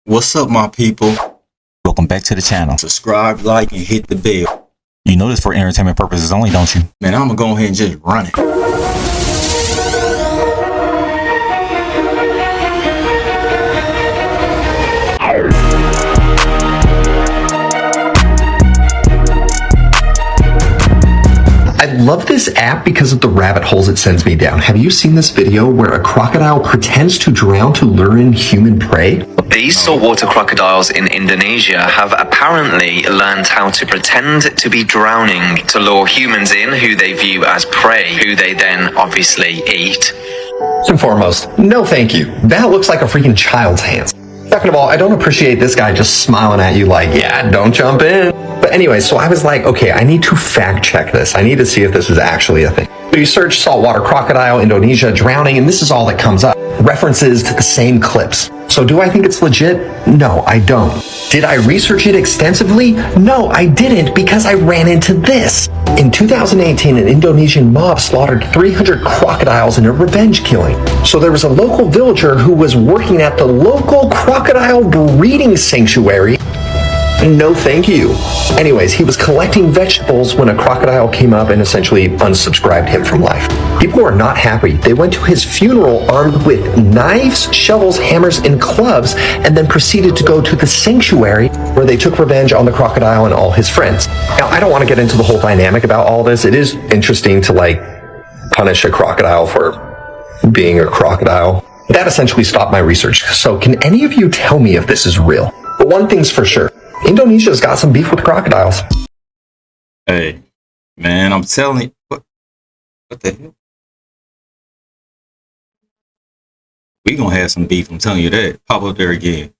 What's up, my people? Welcome back to the channel. Subscribe, like, and hit the bell. You know this for entertainment purposes only, don't you? Man, I'm gonna go ahead and just run it. I love this app because of the rabbit holes it sends me down. Have you seen this video where a crocodile pretends to drown to lure in human prey? These saltwater crocodiles in Indonesia have apparently learned how to pretend to be drowning to lure humans in who they view as prey, who they then obviously eat. First and foremost, no thank you. That looks like a freaking child's hands. Second of all, I don't appreciate this guy just smiling at you like, yeah, don't jump in. But anyway, so I was like, okay, I need to fact check this. I need to see if this is actually a thing. So you search saltwater crocodile, Indonesia, drowning, and this is all that comes up. References to the same clips. So do I think it's legit? No, I don't. Did I research it extensively? No, I didn't, because I ran into this. In 2018, an Indonesian mob slaughtered 300 crocodiles in a revenge killing. So there was a local villager who was working at the local crocodile breeding sanctuary. No thank you. Anyways, he was collecting vegetables when a crocodile came up and essentially unsubscribed him from life. People were not happy. They went to his funeral armed with knives, shovels, hammers, and clubs, and then proceeded to go to the sanctuary where they took revenge on the crocodile and all his friends. Now, I don't want to get into the whole dynamic about all this. It is interesting to punish a crocodile for being a crocodile. That essentially stopped my research. So can any of you tell me if this is real? But one thing's for sure. Indonesia's got some beef with crocodiles. Hey, man, I'm telling you. What the hell? We gonna have some beef, I'm telling you that. Pop up there again.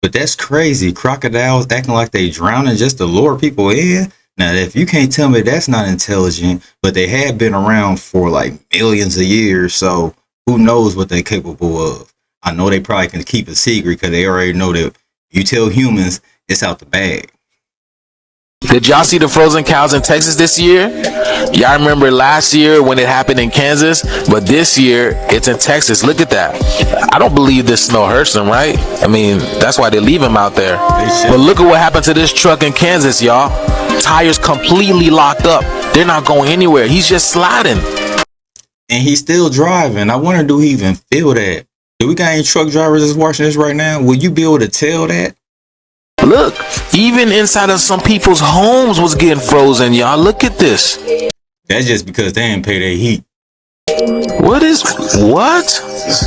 But that's crazy. Crocodiles acting like they drowning just to lure people in. Now, if you can't tell me that's not intelligent, but they have been around for like millions of years, so who knows what they're capable of. I know they probably can keep a secret because they already know that you tell humans, it's out the bag. Did y'all see the frozen cows in Texas this year? Y'all remember last year when it happened in Kansas, but this year it's in Texas. Look at that. I don't believe this snow hurts them, right? I mean, that's why they leave him out there. But look at what happened to this truck in Kansas, y'all. Tires completely locked up. They're not going anywhere. He's just sliding. And he's still driving. I wonder, do he even feel that? Do we got any truck drivers that's watching this right now? Will you be able to tell that? Look, even inside of some people's homes was getting frozen, y'all. Look at this. That's just because they didn't pay their heat. What?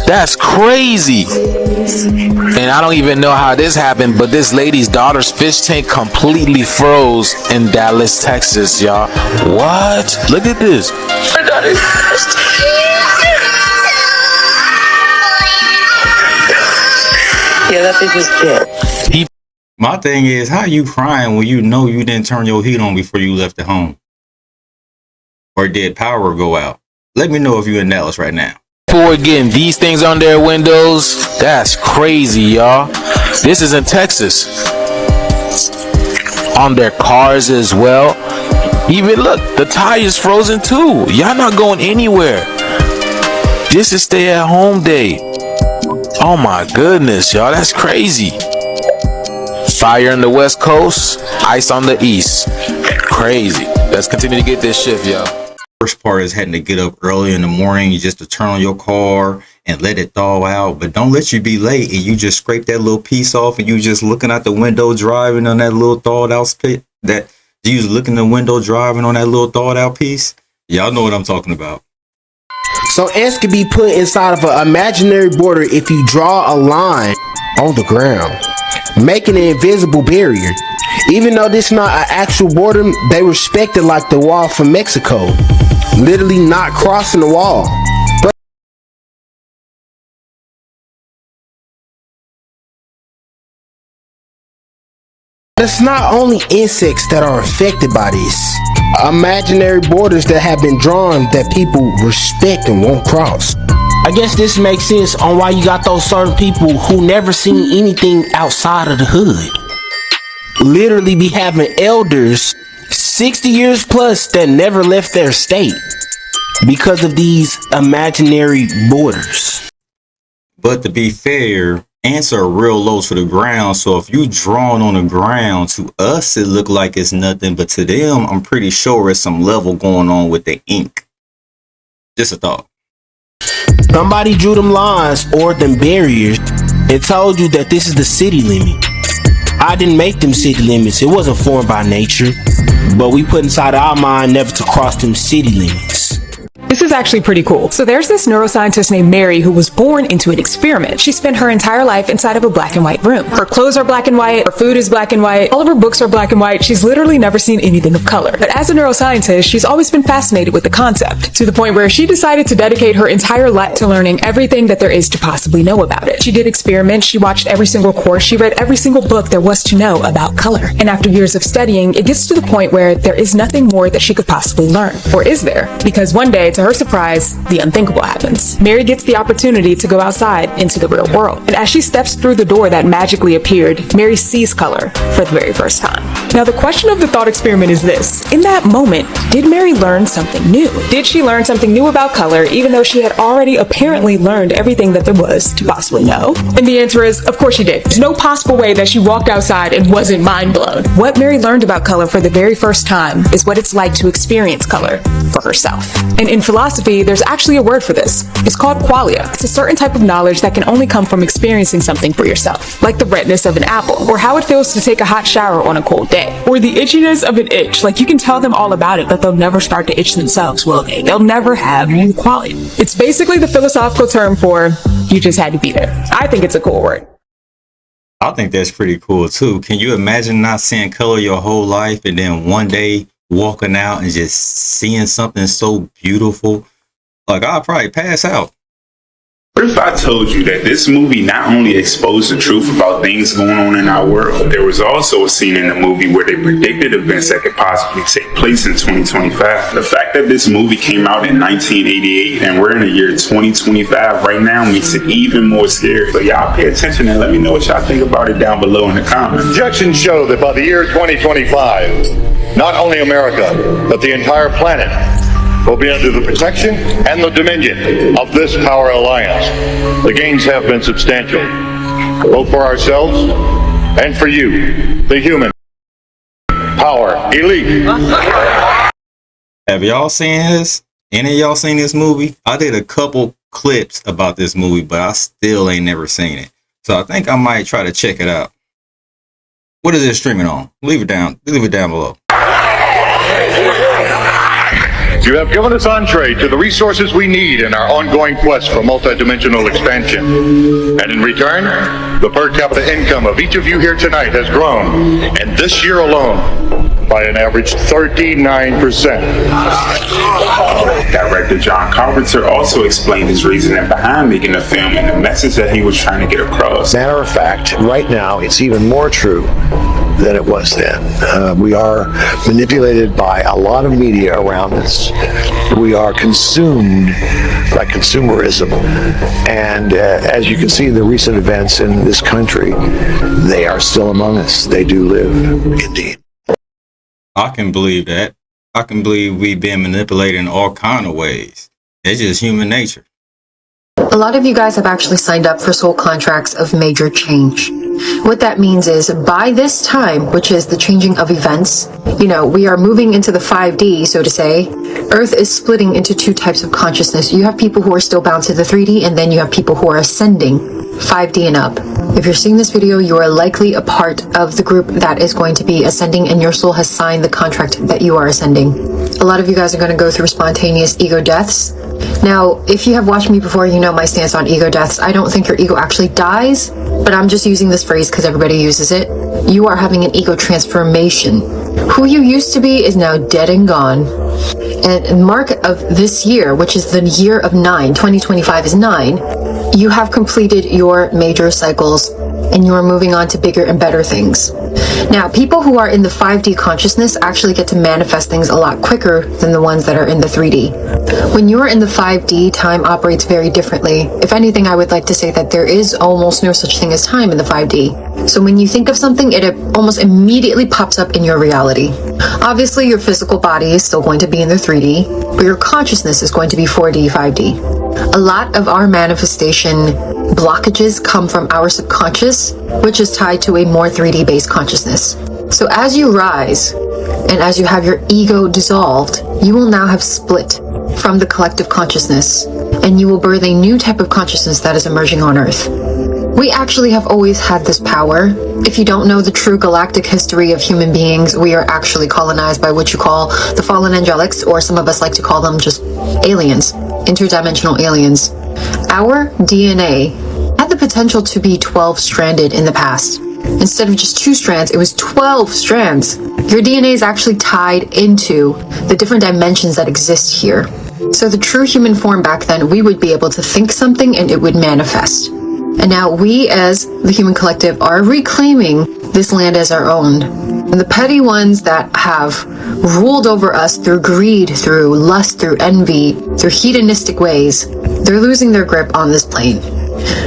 That's crazy. And I don't even know how this happened, but this lady's daughter's fish tank completely froze in Dallas, Texas, y'all. What? Look at this. Yeah, that fish is dead. My thing is, how you crying when you know you didn't turn your heat on before you left the home? Or did power go out? Let me know if you're in Dallas right now. For getting these things on their windows, that's crazy, y'all. This is in Texas. On their cars as well. Even look, the tire's frozen too. Y'all not going anywhere. This is stay at home day. Oh my goodness, y'all, that's crazy. Fire in the West Coast, ice on the East. Crazy. Let's continue to get this shift, y'all. First part is having to get up early in the morning just to turn on your car and let it thaw out. But don't let you be late and you just scrape that little piece off and you just looking out the window driving on that little thawed out spit. That you was looking the window driving on that little thawed out piece. Y'all know what I'm talking about. So ants can be put inside of an imaginary border if you draw a line on the ground, making an invisible barrier. Even though this is not an actual border, they respect it like the wall from Mexico, literally not crossing the wall. But it's not only insects that are affected by this. Imaginary borders that have been drawn that people respect and won't cross. I guess this makes sense on why you got those certain people who never seen anything outside of the hood. Literally be having elders 60 years plus that never left their state because of these imaginary borders. But to be fair, ants are real low to the ground. So if you drawn on the ground, to us it look like it's nothing, but to them, I'm pretty sure it's some level going on with the ink. Just a thought. Somebody drew them lines or them barriers and told you that this is the city limit. I didn't make them city limits. It wasn't formed by nature, but we put inside our mind never to cross them city limits. This is actually pretty cool. So there's this neuroscientist named Mary who was born into an experiment. She spent her entire life inside of a black and white room. Her clothes are black and white, her food is black and white, all of her books are black and white. She's literally never seen anything of color. But as a neuroscientist, she's always been fascinated with the concept, to the point where she decided to dedicate her entire life to learning everything that there is to possibly know about it. She did experiments, she watched every single course, she read every single book there was to know about color. And after years of studying, it gets to the point where there is nothing more that she could possibly learn. Or is there? Because one day, to her surprise, the unthinkable happens. Mary gets the opportunity to go outside into the real world. And as she steps through the door that magically appeared, Mary sees color for the very first time. Now, the question of the thought experiment is this. In that moment, did Mary learn something new? Did she learn something new about color, even though she had already apparently learned everything that there was to possibly know? And the answer is, of course she did. There's no possible way that she walked outside and wasn't mind blown. What Mary learned about color for the very first time is what it's like to experience color for herself. And in philosophy, there's actually a word for this. It's called qualia. It's a certain type of knowledge that can only come from experiencing something for yourself, like the redness of an apple, or how it feels to take a hot shower on a cold day, or the itchiness of an itch. Like, you can tell them all about it, but they'll never start to itch themselves, will they? They'll never have qualia. It's basically the philosophical term for you just had to be there. I think it's a cool word. I think that's pretty cool too. Can you imagine not seeing color your whole life and then one day walking out and just seeing something so beautiful? Like, I'll probably pass out. What if I told you that this movie not only exposed the truth about things going on in our world, there was also a scene in the movie where they predicted events that could possibly take place in 2025. The fact that this movie came out in 1988 and we're in the year 2025 right now makes it even more scary. So y'all pay attention and let me know what y'all think about it down below in the comments. Projections show that by the year 2025, not only America, but the entire planet will be under the protection and the dominion of this power alliance. The gains have been substantial, both for ourselves and for you, the human power elite. Have y'all seen this? Any of y'all seen this movie? I did a couple clips about this movie, but I still ain't never seen it. So I think I might try to check it out. What is it streaming on? Leave it down below. You have given us entree to the resources we need in our ongoing quest for multidimensional expansion. And in return, the per capita income of each of you here tonight has grown, and this year alone, by an average 39%. Director John Carpenter also explained his reasoning behind making the film and the message that he was trying to get across. Matter of fact, right now, it's even more true than it was then. We are manipulated by a lot of media around us. We are consumed by consumerism. And as you can see in the recent events in this country, they are still among us. They do live, indeed. I can believe that. I can believe we've been manipulated in all kind of ways. It's just human nature. A lot of you guys have actually signed up for soul contracts of major change. What that means is by this time, which is the changing of events, we are moving into the 5D, so to say. Earth is splitting into two types of consciousness. You have people who are still bound to the 3D, and then you have people who are ascending 5D and up. If you're seeing this video, you are likely a part of the group that is going to be ascending, and your soul has signed the contract that you are ascending. A lot of you guys are going to go through spontaneous ego deaths. Now, if you have watched me before, you know my stance on ego deaths. I don't think your ego actually dies, but I'm just using this phrase because everybody uses it. You are having an ego transformation. Who you used to be is now dead and gone. And mark of this year, which is the year of 9, 2025 is 9, you have completed your major cycles and you are moving on to bigger and better things. Now, people who are in the 5D consciousness actually get to manifest things a lot quicker than the ones that are in the 3D. When you are in the 5D, time operates very differently. If anything, I would like to say that there is almost no such thing as time in the 5D. So when you think of something, it almost immediately pops up in your reality. Obviously, your physical body is still going to be in the 3D, but your consciousness is going to be 4D, 5D. A lot of our manifestation blockages come from our subconscious, which is tied to a more 3D based consciousness. So as you rise and as you have your ego dissolved, you will now have split from the collective consciousness, and you will birth a new type of consciousness that is emerging on Earth. We actually have always had this power. If you don't know the true galactic history of human beings, we are actually colonized by what you call the fallen angelics, or some of us like to call them just aliens, interdimensional aliens. Our DNA had the potential to be 12-stranded in the past. Instead of just 2 strands, it was 12 strands. Your DNA is actually tied into the different dimensions that exist here. So the true human form back then, we would be able to think something and it would manifest. And now we as the human collective are reclaiming this land as our own. And the petty ones that have ruled over us through greed, through lust, through envy, through hedonistic ways, they're losing their grip on this plane.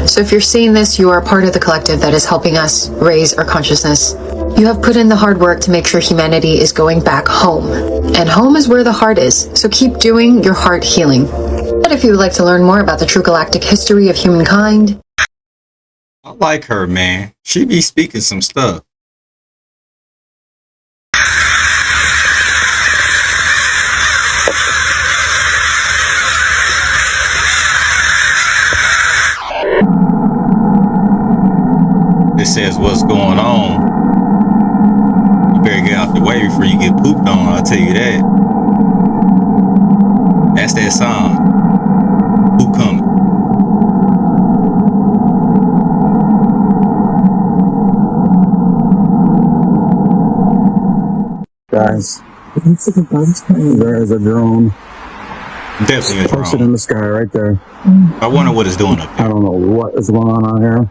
So if you're seeing this, you are part of the collective that is helping us raise our consciousness. You have put in the hard work to make sure humanity is going back home. And home is where the heart is. So keep doing your heart healing. But if you would like to learn more about the true galactic history of humankind, I like her, man. She be speaking some stuff. It says what's going on. You better get out the way before you get pooped on, I'll tell you that. That's that sign. Poop coming. Guys, there is a drone. Definitely a drone. Posted in the sky right there. I wonder what it's doing up there. I don't know what is going on out here.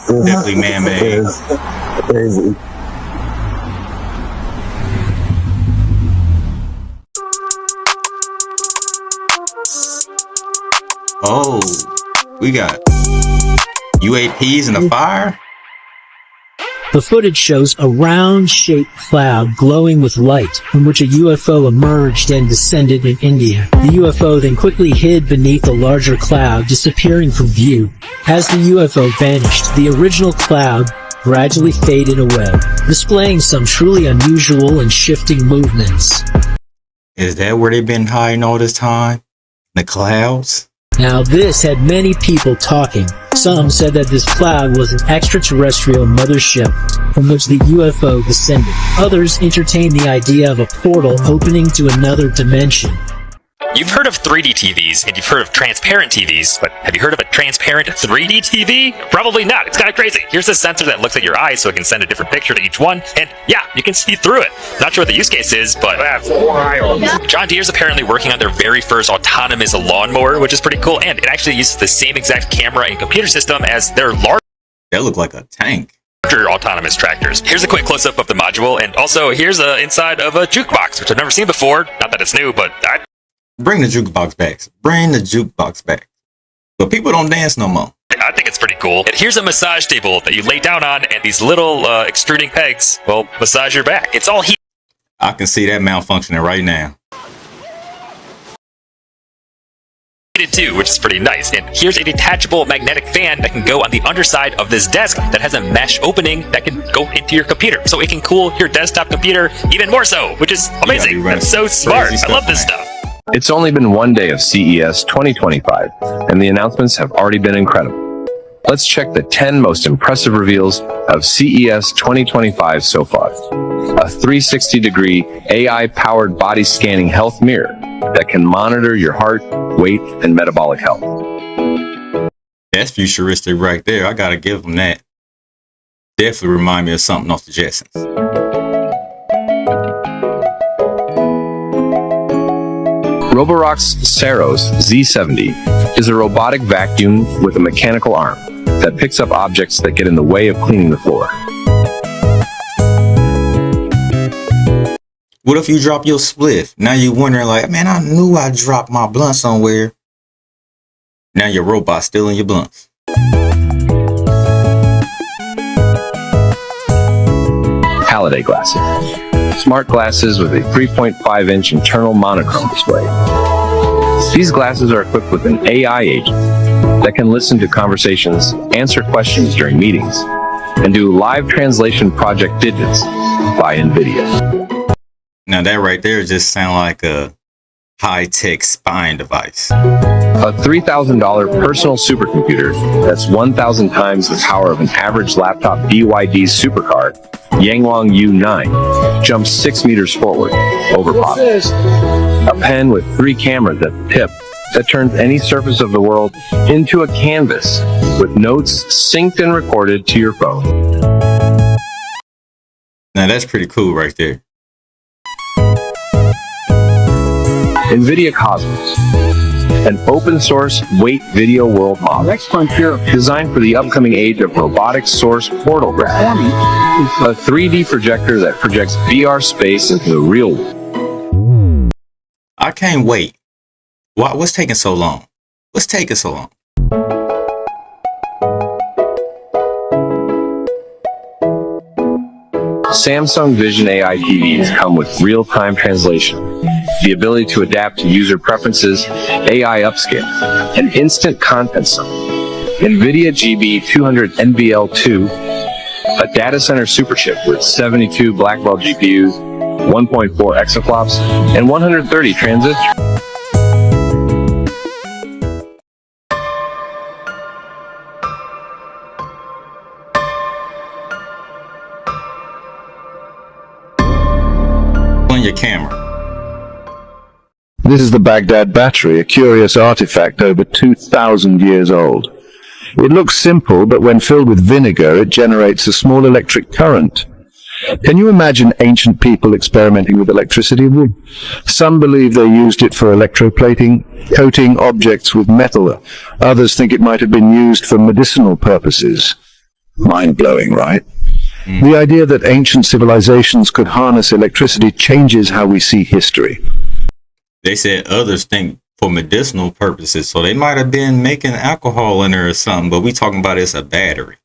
Definitely man-made. It is crazy. Oh, we got UAPs in the fire? The footage shows a round-shaped cloud glowing with light from which a UFO emerged and descended in India. The UFO then quickly hid beneath a larger cloud, disappearing from view. As the UFO vanished, the original cloud gradually faded away, displaying some truly unusual and shifting movements. Is that where they've been hiding all this time? The clouds? Now this had many people talking. Some said that this cloud was an extraterrestrial mothership from which the UFO descended. Others entertained the idea of a portal opening to another dimension. You've heard of 3D TVs and you've heard of transparent TVs, but have you heard of a transparent 3D TV? Probably not. It's kind of crazy. Here's a sensor that looks at your eyes so it can send a different picture to each one, and yeah, you can see through it. Not sure what the use case is, but that's wild. John Deere's apparently working on their very first autonomous lawnmower, which is pretty cool, and it actually uses the same exact camera and computer system as their large... That look like a tank. Autonomous tractors. Here's a quick close-up of the module, and also here's a inside of a jukebox, which I've never seen before. Not that it's new, but Bring the jukebox back. Bring the jukebox back. But people don't dance no more. I think it's pretty cool. And here's a massage table that you lay down on, and these little extruding pegs will massage your back. It's all heat. I can see that malfunctioning right now. Too, which is pretty nice. And here's a detachable magnetic fan that can go on the underside of this desk that has a mesh opening that can go into your computer, so it can cool your desktop computer even more so, which is amazing. That's so smart. I love this stuff. It's only been one day of CES 2025, and the announcements have already been incredible. Let's check the 10 most impressive reveals of CES 2025 so far. A 360-degree AI-powered body scanning health mirror that can monitor your heart, weight, and metabolic health. That's futuristic right there. I gotta give them that. Definitely remind me of something off the Jetsons. Roborock's Saros Z70 is a robotic vacuum with a mechanical arm that picks up objects that get in the way of cleaning the floor. What if you drop your spliff? Now you're wondering like, man, I knew I dropped my blunt somewhere. Now your robot's stealing your blunts. Halliday glasses. Smart glasses with a 3.5-inch internal monochrome display. These glasses are equipped with an AI agent that can listen to conversations, answer questions during meetings, and do live translation project digits by NVIDIA. Now that right there just sounds like a high-tech spying device. A $3,000 personal supercomputer that's 1,000 times the power of an average laptop BYD supercar, Yangwang U9, jumps 6 meters forward, over pop. A pen with 3 cameras at the tip that turns any surface of the world into a canvas with notes synced and recorded to your phone. Now that's pretty cool right there. NVIDIA Cosmos, an open source weight video world model designed for the upcoming age of robotic source portal graph, a 3D projector that projects VR space into the real world. I can't wait. What's taking so long? What's taking so long? Samsung Vision AI TVs come with real-time translation, the ability to adapt to user preferences, AI upscale, and instant content summary. NVIDIA GB200 NVL2, a data center superchip with 72 Blackwell GPUs, 1.4 exaflops, and 130 transistors. Your camera. This is the Baghdad battery, a curious artifact over 2,000 years old. It looks simple, but when filled with vinegar, it generates a small electric current. Can you imagine ancient people experimenting with electricity? Some believe they used it for electroplating, coating objects with metal. Others think it might have been used for medicinal purposes. Mind-blowing, right? The idea that ancient civilizations could harness electricity changes how we see history. They said others think for medicinal purposes, so they might have been making alcohol in there or something, but we talking about it's a battery.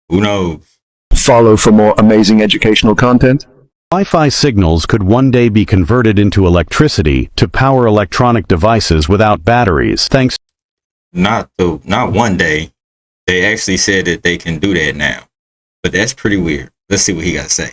Who knows? Follow for more amazing educational content. Wi-Fi signals could one day be converted into electricity to power electronic devices without batteries, thanks. Not one day. They actually said that they can do that now. But that's pretty weird. Let's see what he got to say.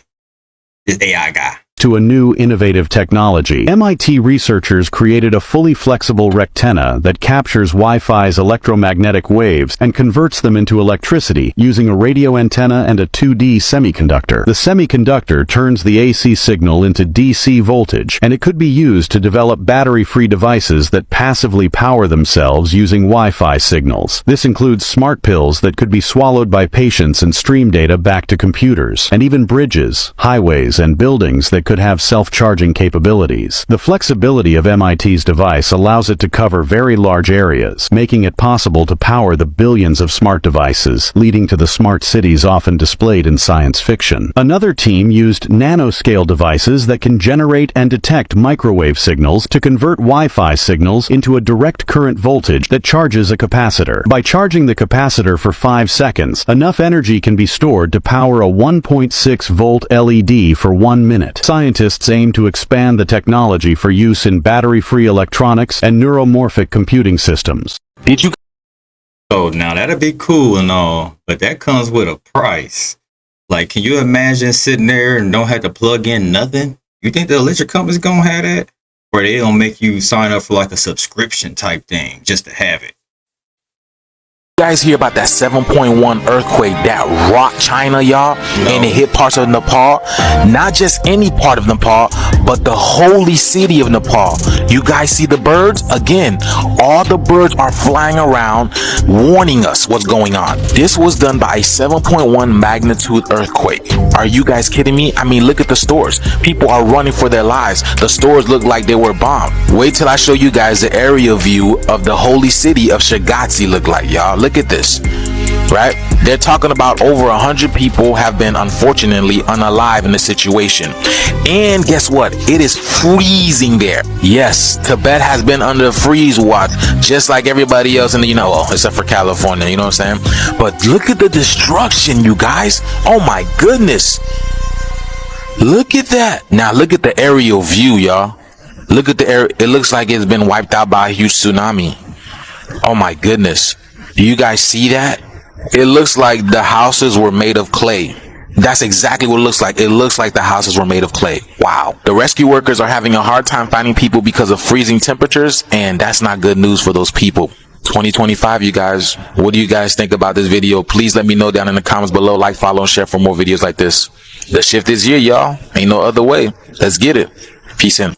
This AI guy. To a new innovative technology. MIT researchers created a fully flexible rectenna that captures Wi-Fi's electromagnetic waves and converts them into electricity using a radio antenna and a 2D semiconductor. The semiconductor turns the AC signal into DC voltage, and it could be used to develop battery-free devices that passively power themselves using Wi-Fi signals. This includes smart pills that could be swallowed by patients and stream data back to computers, and even bridges, highways, and buildings that could have self-charging capabilities. The flexibility of MIT's device allows it to cover very large areas, making it possible to power the billions of smart devices, leading to the smart cities often displayed in science fiction. Another team used nanoscale devices that can generate and detect microwave signals to convert Wi-Fi signals into a direct current voltage that charges a capacitor. By charging the capacitor for 5 seconds, enough energy can be stored to power a 1.6 volt LED for 1 minute. Scientists aim to expand the technology for use in battery-free electronics and neuromorphic computing systems. Did you? Oh, now that'd be cool and all, but that comes with a price. Like, can you imagine sitting there and don't have to plug in nothing? You think the electric company's gonna have that? Or they gonna make you sign up for like a subscription type thing just to have it? You guys hear about that 7.1 earthquake that rocked China, y'all? No. And it hit parts of Nepal. Not just any part of Nepal, but the holy city of Nepal. You guys see the birds? Again, all the birds are flying around warning us what's going on. This was done by a 7.1 magnitude earthquake. Are you guys kidding me? I mean, look at the stores. People are running for their lives. The stores look like they were bombed. Wait till I show you guys the aerial view of the holy city of Shagazi look like, y'all. Look at this, right? They're talking about over 100 people have been unfortunately unalive in the situation. And guess what? It is freezing there. Yes, Tibet has been under freeze watch, just like everybody else in the, except for California, you know what I'm saying? But look at the destruction, you guys. Oh my goodness. Look at that. Now look at the aerial view, y'all. Look at the area. It looks like it's been wiped out by a huge tsunami. Oh my goodness. Do you guys see that? It looks like the houses were made of clay. That's exactly what it looks like. It looks like the houses were made of clay. Wow. The rescue workers are having a hard time finding people because of freezing temperatures, and that's not good news for those people. 2025, you guys. What do you guys think about this video? Please let me know down in the comments below. Like, follow, and share for more videos like this. The shift is here, y'all. Ain't no other way. Let's get it. Peace in.